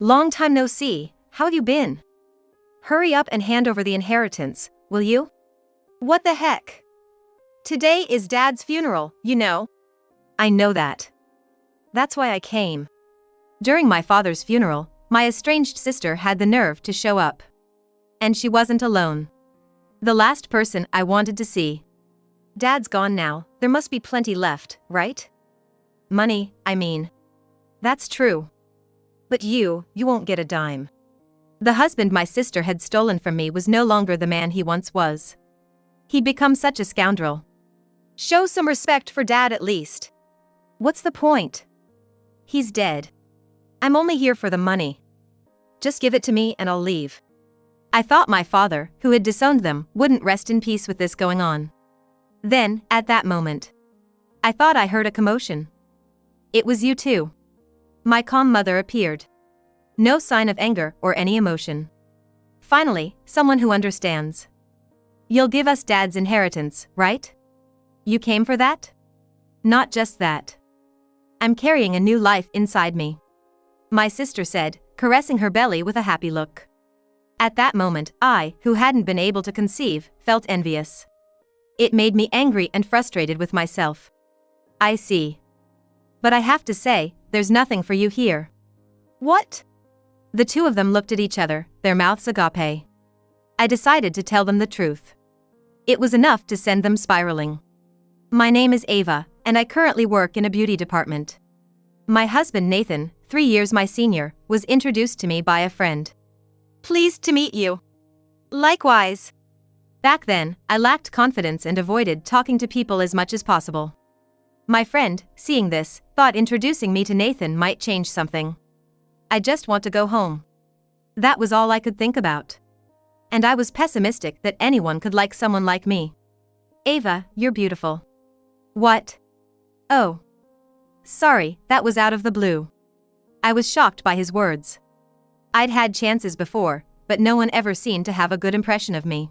Long time no see, how have you been? Hurry up and hand over the inheritance, will you? What the heck? Today is Dad's funeral, you know. I know that. That's why I came. During my father's funeral, my estranged sister had the nerve to show up. And she wasn't alone. The last person I wanted to see. Dad's gone now, there must be plenty left, right? Money, I mean. That's true. But you won't get a dime. The husband my sister had stolen from me was no longer the man he once was. He'd become such a scoundrel. Show some respect for Dad at least. What's the point? He's dead. I'm only here for the money. Just give it to me and I'll leave. I thought my father, who had disowned them, wouldn't rest in peace with this going on. Then, at that moment, I thought I heard a commotion. It was you too. My calm mother appeared. No sign of anger or any emotion. Finally, someone who understands. You'll give us Dad's inheritance, right? You came for that? Not just that. I'm carrying a new life inside me. My sister said, caressing her belly with a happy look. At that moment, I, who hadn't been able to conceive, felt envious. It made me angry and frustrated with myself. I see. But I have to say, there's nothing for you here. What? The two of them looked at each other, their mouths agape. I decided to tell them the truth. It was enough to send them spiraling. My name is Ava, and I currently work in a beauty department. My husband Nathan, 3 years my senior, was introduced to me by a friend. Pleased to meet you. Likewise. Back then, I lacked confidence and avoided talking to people as much as possible. My friend, seeing this, thought introducing me to Nathan might change something. I just want to go home. That was all I could think about. And I was pessimistic that anyone could like someone like me. Ava, you're beautiful. What? Oh. Sorry, that was out of the blue. I was shocked by his words. I'd had chances before, but no one ever seemed to have a good impression of me.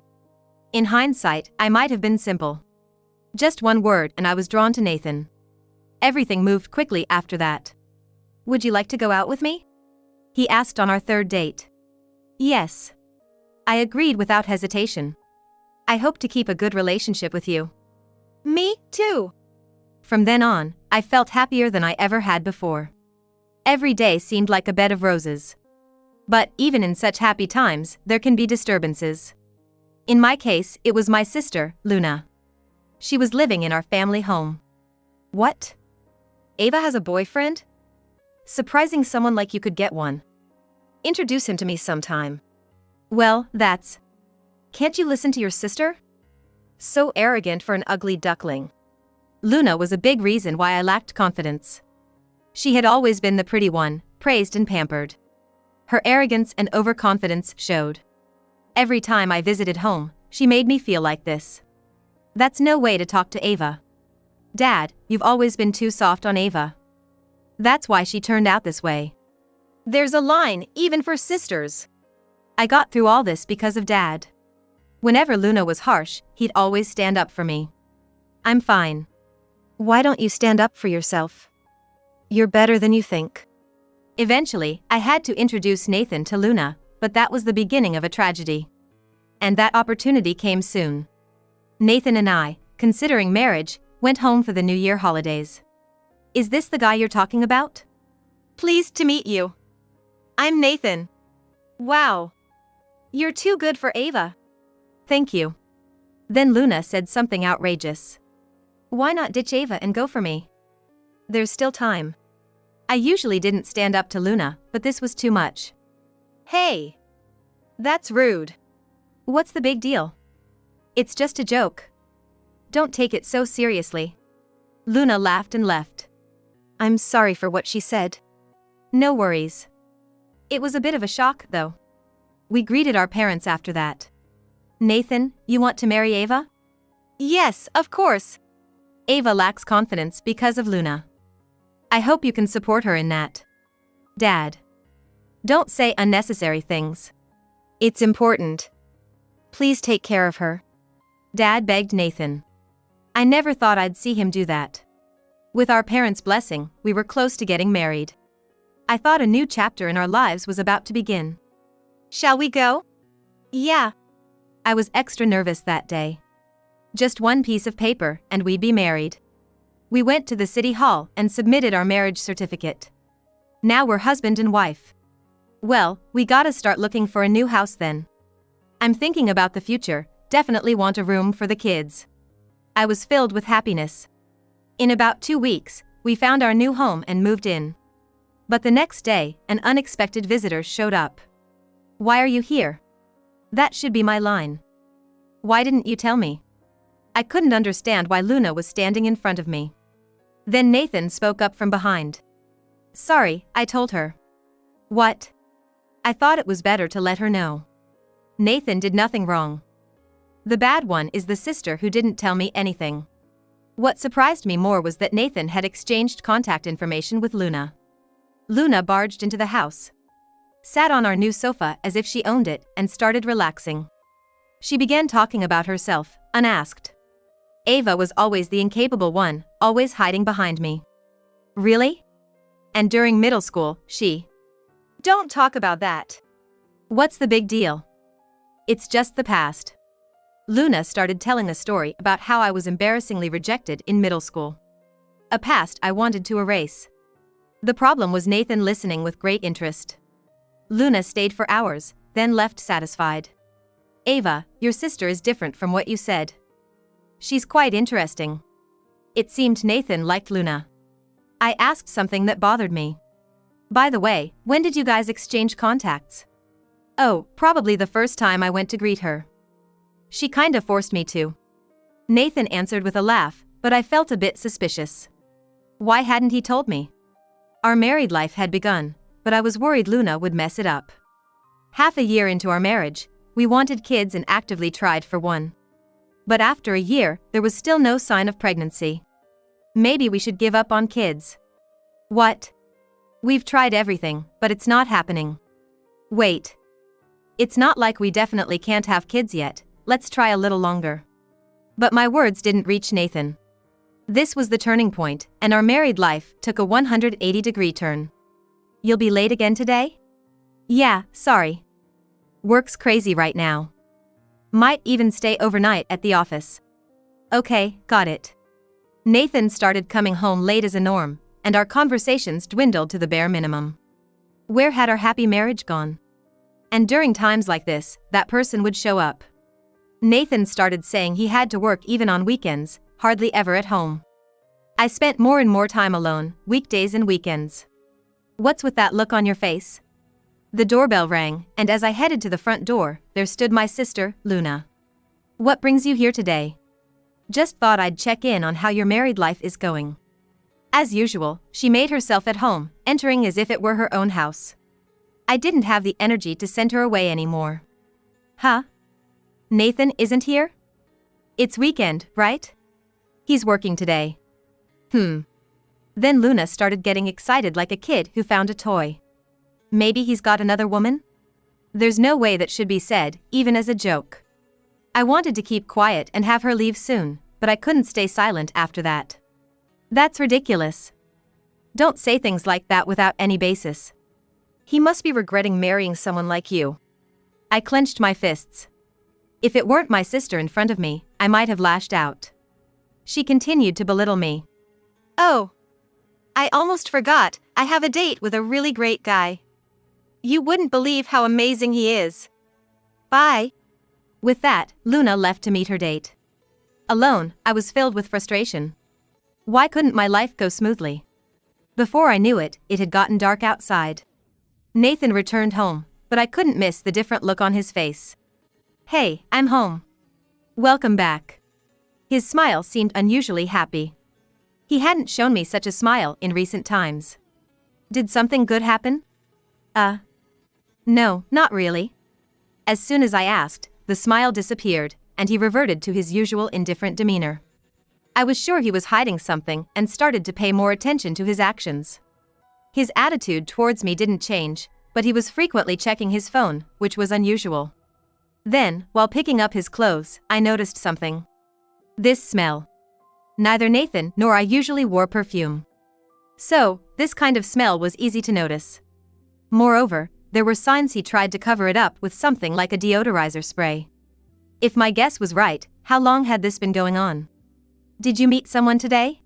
In hindsight, I might have been simple. Just one word and I was drawn to Nathan. Everything moved quickly after that. Would you like to go out with me? He asked on our third date. Yes. I agreed without hesitation. I hope to keep a good relationship with you. Me too. From then on, I felt happier than I ever had before. Every day seemed like a bed of roses. But even in such happy times, there can be disturbances. In my case, it was my sister, Luna. She was living in our family home. What? Ava has a boyfriend? Surprising someone like you could get one. Introduce him to me sometime. Well, that's... Can't you listen to your sister? So arrogant for an ugly duckling. Luna was a big reason why I lacked confidence. She had always been the pretty one, praised and pampered. Her arrogance and overconfidence showed. Every time I visited home, she made me feel like this. That's no way to talk to Ava. Dad, you've always been too soft on Ava. That's why she turned out this way. There's a line, even for sisters. I got through all this because of Dad. Whenever Luna was harsh, he'd always stand up for me. I'm fine. Why don't you stand up for yourself? You're better than you think. Eventually, I had to introduce Nathan to Luna, but that was the beginning of a tragedy. And that opportunity came soon. Nathan and I, considering marriage, went home for the New Year holidays. Is this the guy you're talking about? Pleased to meet you. I'm Nathan. Wow. You're too good for Ava. Thank you. Then Luna said something outrageous. Why not ditch Ava and go for me? There's still time. I usually didn't stand up to Luna, but this was too much. Hey. That's rude. What's the big deal? It's just a joke. Don't take it so seriously. Luna laughed and left. I'm sorry for what she said. No worries. It was a bit of a shock, though. We greeted our parents after that. Nathan, you want to marry Ava? Yes, of course. Ava lacks confidence because of Luna. I hope you can support her in that. Dad. Don't say unnecessary things. It's important. Please take care of her. Dad begged Nathan. I never thought I'd see him do that. With our parents' blessing, we were close to getting married. I thought a new chapter in our lives was about to begin. Shall we go? Yeah. I was extra nervous that day. Just one piece of paper, and we'd be married. We went to the city hall and submitted our marriage certificate. Now we're husband and wife. Well, we gotta start looking for a new house then. I'm thinking about the future, definitely want a room for the kids. I was filled with happiness. In about 2 weeks, we found our new home and moved in. But the next day, an unexpected visitor showed up. Why are you here? That should be my line. Why didn't you tell me? I couldn't understand why Luna was standing in front of me. Then Nathan spoke up from behind. Sorry, I told her. What? I thought it was better to let her know. Nathan did nothing wrong. The bad one is the sister who didn't tell me anything. What surprised me more was that Nathan had exchanged contact information with Luna. Luna barged into the house, sat on our new sofa as if she owned it, and started relaxing. She began talking about herself, unasked. Ava was always the incapable one, always hiding behind me. Really? And during middle school, she... Don't talk about that. What's the big deal? It's just the past. Luna started telling a story about how I was embarrassingly rejected in middle school. A past I wanted to erase. The problem was Nathan listening with great interest. Luna stayed for hours, then left satisfied. Ava, your sister is different from what you said. She's quite interesting. It seemed Nathan liked Luna. I asked something that bothered me. By the way, when did you guys exchange contacts? Oh, probably the first time I went to greet her. She kinda forced me to. Nathan answered with a laugh, but I felt a bit suspicious. Why hadn't he told me? Our married life had begun, but I was worried Luna would mess it up. Half a year into our marriage, we wanted kids and actively tried for one. But after a year, there was still no sign of pregnancy. Maybe we should give up on kids. What? We've tried everything, but it's not happening. Wait. It's not like we definitely can't have kids yet, let's try a little longer. But my words didn't reach Nathan. This was the turning point, and our married life took a 180-degree turn. You'll be late again today? Yeah, sorry. Work's crazy right now. Might even stay overnight at the office. Okay, got it. Nathan started coming home late as a norm, and our conversations dwindled to the bare minimum. Where had our happy marriage gone? And during times like this, that person would show up. Nathan started saying he had to work even on weekends, hardly ever at home. I spent more and more time alone, weekdays and weekends. What's with that look on your face? The doorbell rang, and as I headed to the front door, there stood my sister, Luna. What brings you here today? Just thought I'd check in on how your married life is going. As usual, she made herself at home, entering as if it were her own house. I didn't have the energy to send her away anymore. Huh? Nathan isn't here? It's weekend, right? He's working today. Then Luna started getting excited like a kid who found a toy. Maybe he's got another woman? There's no way that should be said, even as a joke. I wanted to keep quiet and have her leave soon, but I couldn't stay silent after that. That's ridiculous. Don't say things like that without any basis. He must be regretting marrying someone like you. I clenched my fists. If it weren't my sister in front of me, I might have lashed out. She continued to belittle me. Oh. I almost forgot, I have a date with a really great guy. You wouldn't believe how amazing he is. Bye. With that, Luna left to meet her date. Alone, I was filled with frustration. Why couldn't my life go smoothly? Before I knew it, it had gotten dark outside. Nathan returned home, but I couldn't miss the different look on his face. Hey, I'm home. Welcome back. His smile seemed unusually happy. He hadn't shown me such a smile in recent times. Did something good happen? No, not really. As soon as I asked, the smile disappeared, and he reverted to his usual indifferent demeanor. I was sure he was hiding something and started to pay more attention to his actions. His attitude towards me didn't change, but he was frequently checking his phone, which was unusual. Then, while picking up his clothes, I noticed something. This smell. Neither Nathan nor I usually wore perfume. So, this kind of smell was easy to notice. Moreover, there were signs he tried to cover it up with something like a deodorizer spray. If my guess was right, how long had this been going on? Did you meet someone today?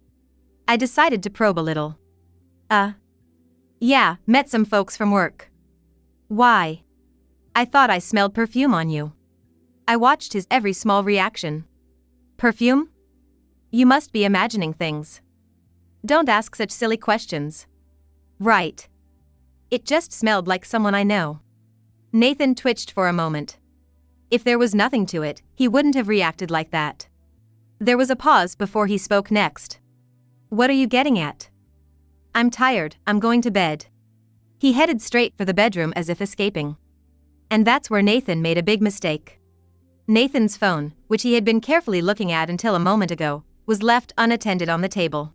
I decided to probe a little. Yeah, met some folks from work. Why? I thought I smelled perfume on you. I watched his every small reaction. Perfume? You must be imagining things. Don't ask such silly questions. Right. It just smelled like someone I know. Nathan twitched for a moment. If there was nothing to it, he wouldn't have reacted like that. There was a pause before he spoke next. What are you getting at? I'm tired, I'm going to bed. He headed straight for the bedroom as if escaping. And that's where Nathan made a big mistake. Nathan's phone, which he had been carefully looking at until a moment ago, was left unattended on the table.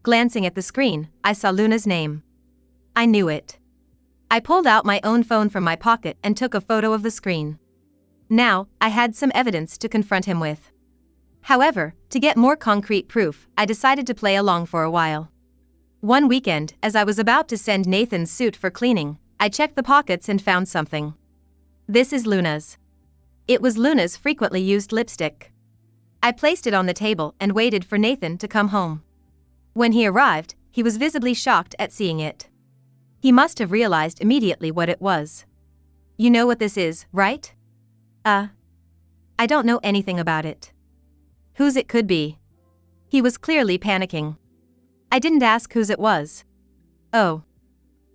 Glancing at the screen, I saw Luna's name. I knew it. I pulled out my own phone from my pocket and took a photo of the screen. Now, I had some evidence to confront him with. However, to get more concrete proof, I decided to play along for a while. One weekend, as I was about to send Nathan's suit for cleaning, I checked the pockets and found something. This is Luna's. It was Luna's frequently used lipstick. I placed it on the table and waited for Nathan to come home. When he arrived, he was visibly shocked at seeing it. He must have realized immediately what it was. You know what this is, right? I don't know anything about it. Whose it could be? He was clearly panicking. I didn't ask whose it was. Oh.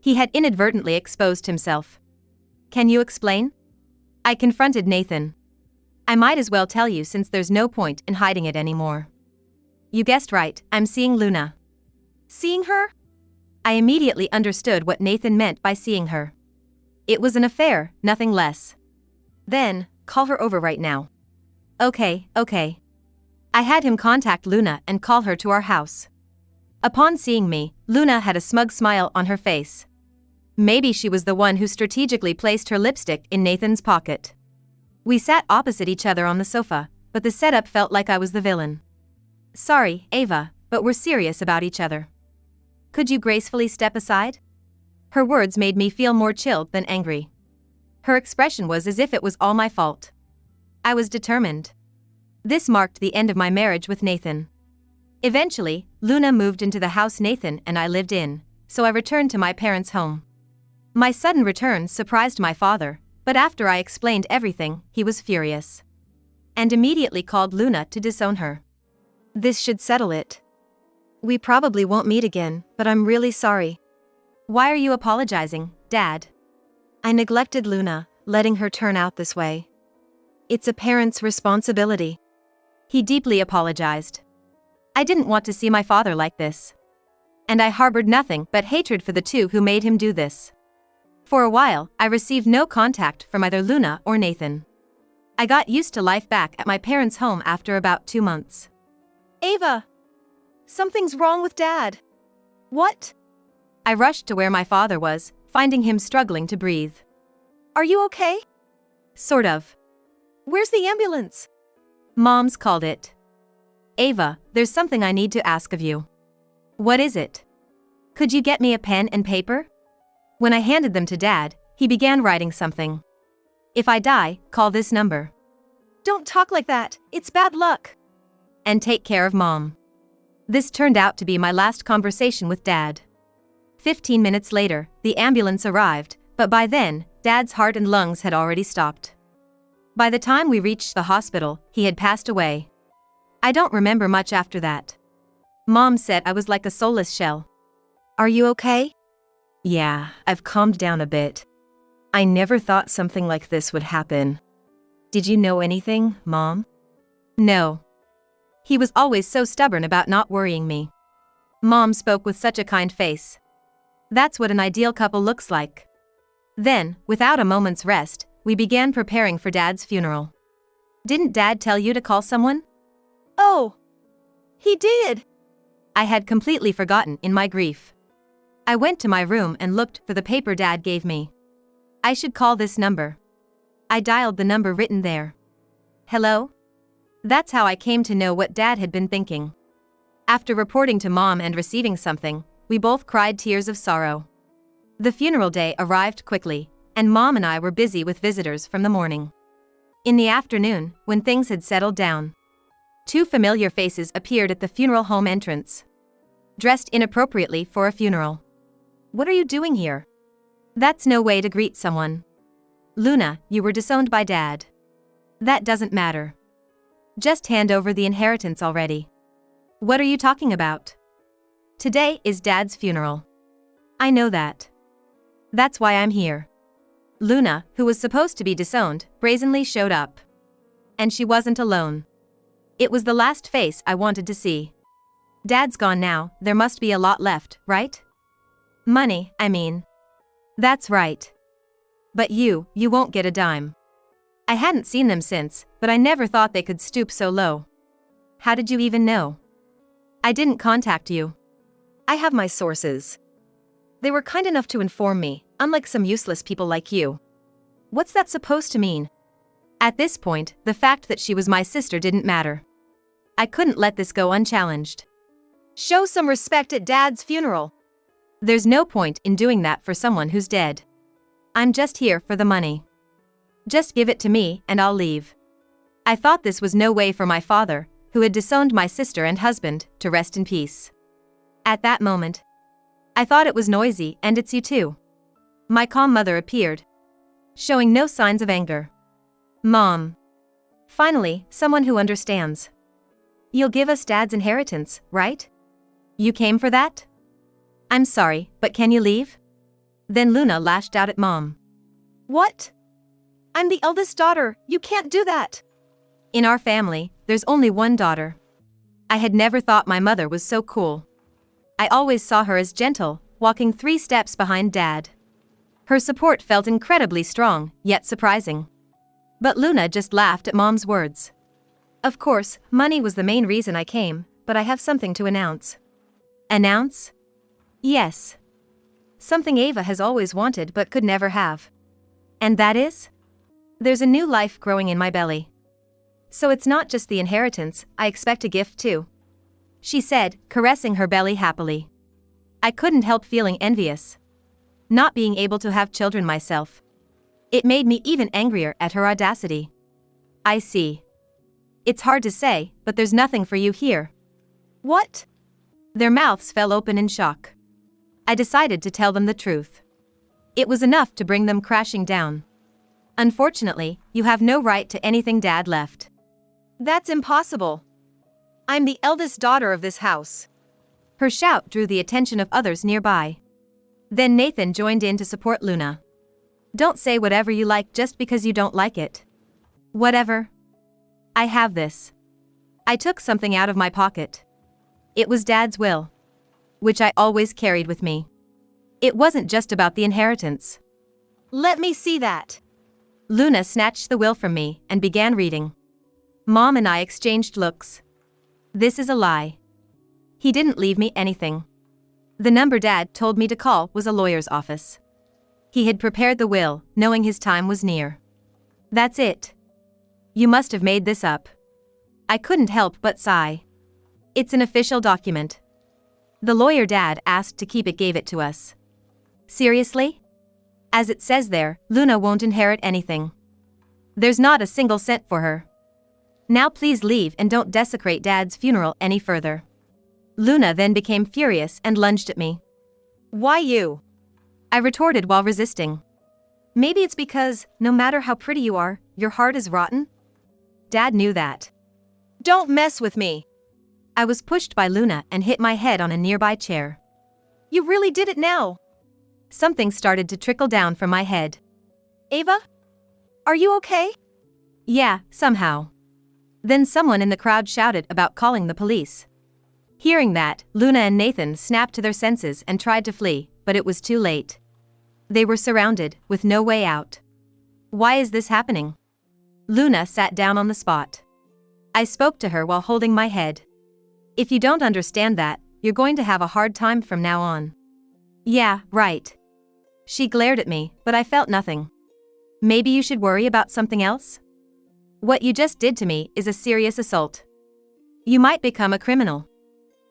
He had inadvertently exposed himself. Can you explain? I confronted Nathan. I might as well tell you since there's no point in hiding it anymore. You guessed right, I'm seeing Luna. Seeing her? I immediately understood what Nathan meant by seeing her. It was an affair, nothing less. Then, call her over right now. Okay. I had him contact Luna and call her to our house. Upon seeing me, Luna had a smug smile on her face. Maybe she was the one who strategically placed her lipstick in Nathan's pocket. We sat opposite each other on the sofa, but the setup felt like I was the villain. Sorry, Ava, but we're serious about each other. Could you gracefully step aside? Her words made me feel more chilled than angry. Her expression was as if it was all my fault. I was determined. This marked the end of my marriage with Nathan. Eventually, Luna moved into the house Nathan and I lived in, so I returned to my parents' home. My sudden return surprised my father, but after I explained everything, he was furious. And immediately called Luna to disown her. This should settle it. We probably won't meet again, but I'm really sorry. Why are you apologizing, Dad? I neglected Luna, letting her turn out this way. It's a parent's responsibility. He deeply apologized. I didn't want to see my father like this. And I harbored nothing but hatred for the two who made him do this. For a while, I received no contact from either Luna or Nathan. I got used to life back at my parents' home after about 2 months. Ava! Something's wrong with Dad. What? I rushed to where my father was, finding him struggling to breathe. Are you okay? Sort of. Where's the ambulance? Mom's called it. Ava, there's something I need to ask of you. What is it? Could you get me a pen and paper? When I handed them to Dad, he began writing something. If I die, call this number. Don't talk like that, it's bad luck. And take care of Mom. This turned out to be my last conversation with Dad. 15 minutes later, the ambulance arrived, but by then, Dad's heart and lungs had already stopped. By the time we reached the hospital, he had passed away. I don't remember much after that. Mom said I was like a soulless shell. Are you okay? Yeah, I've calmed down a bit. I never thought something like this would happen. Did you know anything, Mom? No. He was always so stubborn about not worrying me. Mom spoke with such a kind face. That's what an ideal couple looks like. Then, without a moment's rest, we began preparing for Dad's funeral. Didn't Dad tell you to call someone? Oh, he did. I had completely forgotten in my grief. I went to my room and looked for the paper Dad gave me. I should call this number. I dialed the number written there. Hello? That's how I came to know what Dad had been thinking. After reporting to Mom and receiving something, we both cried tears of sorrow. The funeral day arrived quickly, and Mom and I were busy with visitors from the morning. In the afternoon, when things had settled down, two familiar faces appeared at the funeral home entrance. Dressed inappropriately for a funeral. "What are you doing here? That's no way to greet someone. Luna, you were disowned by Dad. That doesn't matter. Just hand over the inheritance already." "What are you talking about? Today is Dad's funeral." "I know that. That's why I'm here." Luna, who was supposed to be disowned, brazenly showed up. And she wasn't alone. It was the last face I wanted to see. "Dad's gone now, there must be a lot left, right? Money, I mean." "That's right. But you won't get a dime." I hadn't seen them since, but I never thought they could stoop so low. "How did you even know?" "I didn't contact you. I have my sources. They were kind enough to inform me, unlike some useless people like you." "What's that supposed to mean?" At this point, the fact that she was my sister didn't matter. I couldn't let this go unchallenged. "Show some respect at Dad's funeral." "There's no point in doing that for someone who's dead. I'm just here for the money. Just give it to me and I'll leave." I thought this was no way for my father, who had disowned my sister and husband, to rest in peace. At that moment, I thought it was noisy, and it's you too. My calm mother appeared, showing no signs of anger. "Mom. Finally, someone who understands. You'll give us Dad's inheritance, right? You came for that?" "I'm sorry, but can you leave?" Then Luna lashed out at Mom. "What? I'm the eldest daughter, you can't do that." In our family, there's only one daughter. I had never thought my mother was so cool. I always saw her as gentle, walking 3 steps behind Dad. Her support felt incredibly strong, yet surprising. But Luna just laughed at Mom's words. "Of course, money was the main reason I came, but I have something to announce." "Announce?" "Yes. Something Ava has always wanted but could never have." "And that is?" "There's a new life growing in my belly. So it's not just the inheritance, I expect a gift too," she said, caressing her belly happily. I couldn't help feeling envious. Not being able to have children myself. It made me even angrier at her audacity. "I see. It's hard to say, but there's nothing for you here." "What?" Their mouths fell open in shock. I decided to tell them the truth. It was enough to bring them crashing down. "Unfortunately, you have no right to anything Dad left." "That's impossible. I'm the eldest daughter of this house." Her shout drew the attention of others nearby. Then Nathan joined in to support Luna. "Don't say whatever you like just because you don't like it." "Whatever. I have this." I took something out of my pocket. It was Dad's will, which I always carried with me. It wasn't just about the inheritance. "Let me see that." Luna snatched the will from me and began reading. Mom and I exchanged looks. This is a lie. He didn't leave me anything. The number Dad told me to call was a lawyer's office. He had prepared the will, knowing his time was near. "That's it. You must have made this up." I couldn't help but sigh. "It's an official document. The lawyer Dad asked to keep it gave it to us." "Seriously?" "As it says there, Luna won't inherit anything. There's not a single cent for her. Now please leave and don't desecrate Dad's funeral any further." Luna then became furious and lunged at me. "Why you?" I retorted while resisting. "Maybe it's because, no matter how pretty you are, your heart is rotten?" Dad knew that. "Don't mess with me." I was pushed by Luna and hit my head on a nearby chair. "You really did it now." Something started to trickle down from my head. "Ava? Are you okay?" "Yeah, somehow." Then someone in the crowd shouted about calling the police. Hearing that, Luna and Nathan snapped to their senses and tried to flee, but it was too late. They were surrounded, with no way out. "Why is this happening?" Luna sat down on the spot. I spoke to her while holding my head. "If you don't understand that, you're going to have a hard time from now on." "Yeah, right." She glared at me, but I felt nothing. "Maybe you should worry about something else? What you just did to me is a serious assault. You might become a criminal."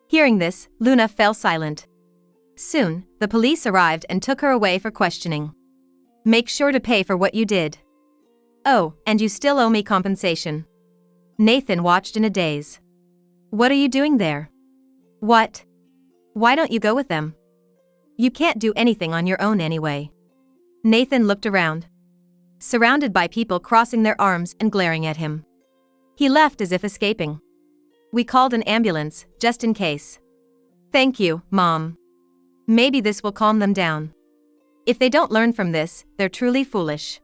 Hearing this, Luna fell silent. Soon, the police arrived and took her away for questioning. Make sure to pay for what you did. Oh, and you still owe me compensation. Nathan watched in a daze. What are you doing there? What? Why don't you go with them? You can't do anything on your own anyway. Nathan looked around. Surrounded by people crossing their arms and glaring at him. He left as if escaping. We called an ambulance, just in case. Thank you, Mom. Maybe this will calm them down. If they don't learn from this, they're truly foolish.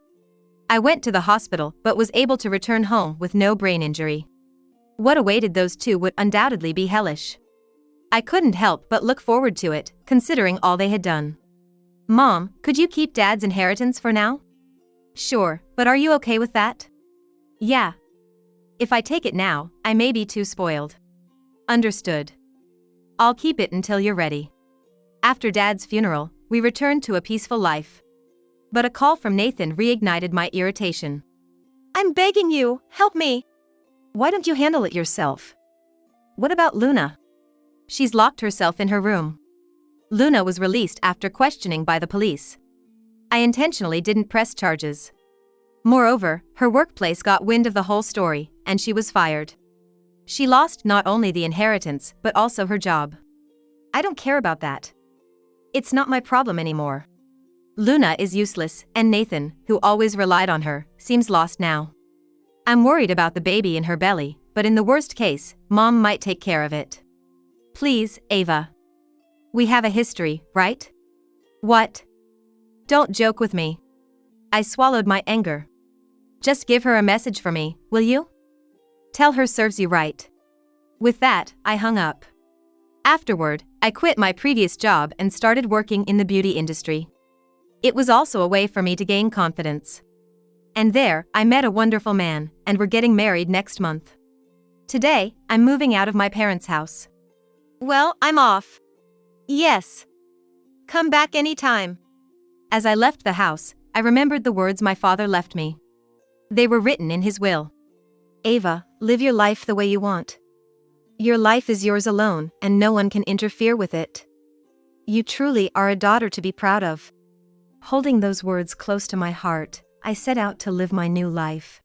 I went to the hospital but was able to return home with no brain injury. What awaited those two would undoubtedly be hellish. I couldn't help but look forward to it, considering all they had done. Mom, could you keep Dad's inheritance for now? Sure, but are you okay with that? Yeah. If I take it now, I may be too spoiled. Understood. I'll keep it until you're ready. After Dad's funeral, we returned to a peaceful life. But a call from Nathan reignited my irritation. I'm begging you, help me. Why don't you handle it yourself? What about Luna? She's locked herself in her room. Luna was released after questioning by the police. I intentionally didn't press charges. Moreover, her workplace got wind of the whole story, and she was fired. She lost not only the inheritance, but also her job. I don't care about that. It's not my problem anymore. Luna is useless, and Nathan, who always relied on her, seems lost now. I'm worried about the baby in her belly, but in the worst case, Mom might take care of it. Please, Ava. We have a history, right? What? Don't joke with me. I swallowed my anger. Just give her a message for me, will you? Tell her serves you right. With that, I hung up. Afterward, I quit my previous job and started working in the beauty industry. It was also a way for me to gain confidence. And there, I met a wonderful man, and we're getting married next month. Today, I'm moving out of my parents' house. Well, I'm off. Yes. Come back anytime. As I left the house, I remembered the words my father left me. They were written in his will. Ava, live your life the way you want. Your life is yours alone, and no one can interfere with it. You truly are a daughter to be proud of. Holding those words close to my heart, I set out to live my new life.